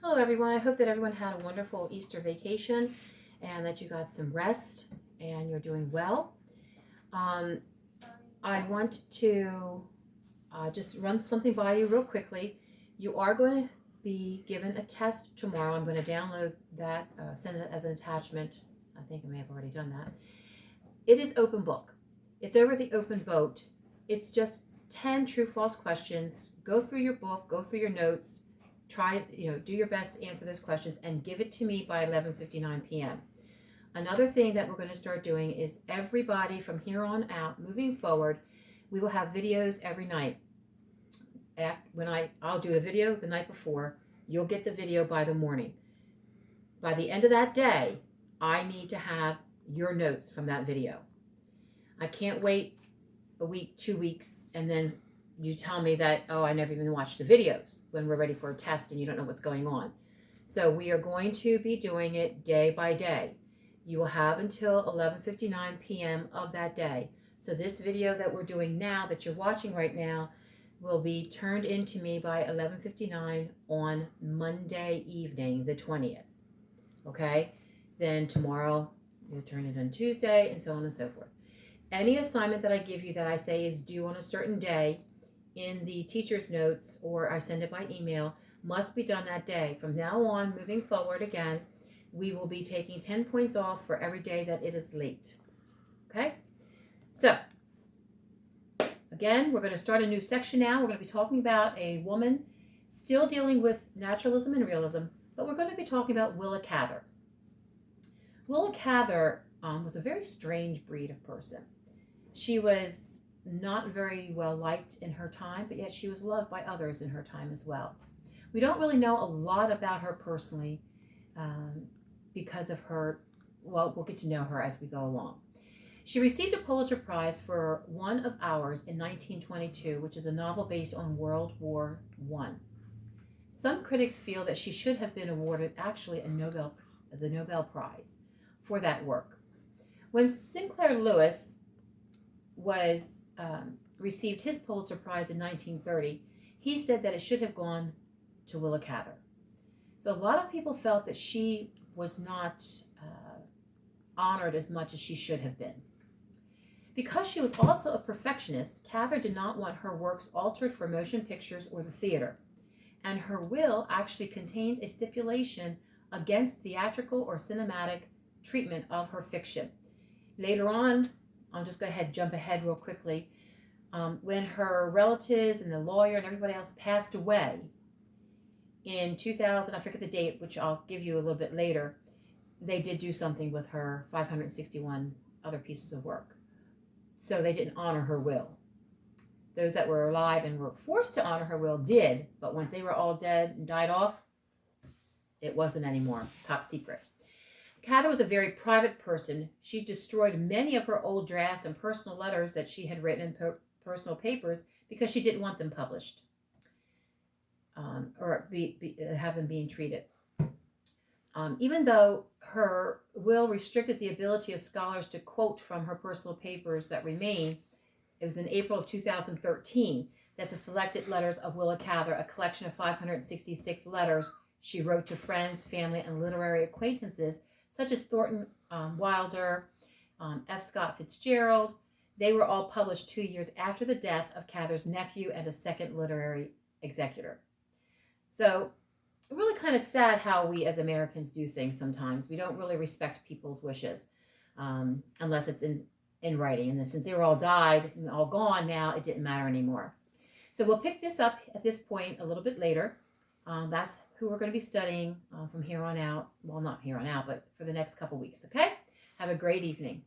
Hello everyone. I hope that everyone had a wonderful Easter vacation and that you got some rest and you're doing well. Um, I want to just run something by you real quickly. You are going to be given a test tomorrow. I'm going to download that, send it as an attachment. I think I may have already done that. It is open book. It's over the open boat. It's just 10 true false questions. Go through your book, go through your notes, try, do your best to answer those questions and give it to me by 11:59 p.m. Another thing that we're going to start doing is everybody from here on out, moving forward, we will have videos every night. I'll do a video the night before, you'll get the video by the morning. By the end of that day, I need to have your notes from that video. I can't wait a week, 2 weeks, and then you tell me that, oh, I never even watched the videos when we're ready for a test and you don't know what's going on. So we are going to be doing it day by day. You will have until 11:59 p.m. of that day. So this video that we're doing now, that you're watching right now, will be turned into me by 11:59 on Monday evening, the 20th. Okay? Then tomorrow, you'll turn it on Tuesday, and so on and so forth. Any assignment that I give you that I say is due on a certain day in the teacher's notes, or I send it by email, must be done that day. From now on, moving forward again, we will be taking 10 points off for every day that it is late. Okay? So, again, we're going to start a new section now. We're going to be talking about a woman still dealing with naturalism and realism, but we're going to be talking about Willa Cather. Willa Cather was a very strange breed of person. She was not very well liked in her time, but yet she was loved by others in her time as well. We don't really know a lot about her personally because of her, well, we'll get to know her as we go along. She received a Pulitzer Prize for One of Ours in 1922, which is a novel based on World War I. Some critics feel that she should have been awarded actually the Nobel Prize for that work. When Sinclair Lewis received his Pulitzer Prize in 1930, he said that it should have gone to Willa Cather. So a lot of people felt that she was not honored as much as she should have been. Because she was also a perfectionist, Cather did not want her works altered for motion pictures or the theater. And her will actually contains a stipulation against theatrical or cinematic treatment of her fiction. Later on, I'll just jump ahead real quickly. When her relatives and the lawyer and everybody else passed away in 2000, I forget the date, which I'll give you a little bit later, they did do something with her 561 other pieces of work. So they didn't honor her will. Those that were alive and were forced to honor her will did, but once they were all dead and died off, it wasn't anymore. Top secret. Cather was a very private person. She destroyed many of her old drafts and personal letters that she had written in personal papers because she didn't want them published or have them being treated. Even though her will restricted the ability of scholars to quote from her personal papers that remain, it was in April of 2013 that the selected letters of Willa Cather, a collection of 566 letters she wrote to friends, family, and literary acquaintances, such as Thornton Wilder, F. Scott Fitzgerald. They were all published 2 years after the death of Cather's nephew and a second literary executor. So, really kind of sad how we as Americans do things sometimes. We don't really respect people's wishes unless it's in writing. And since they were all died and all gone now, it didn't matter anymore. So we'll pick this up at this point a little bit later. That's who we're going to be studying from here on out. Well, not here on out, but for the next couple weeks, okay? Have a great evening.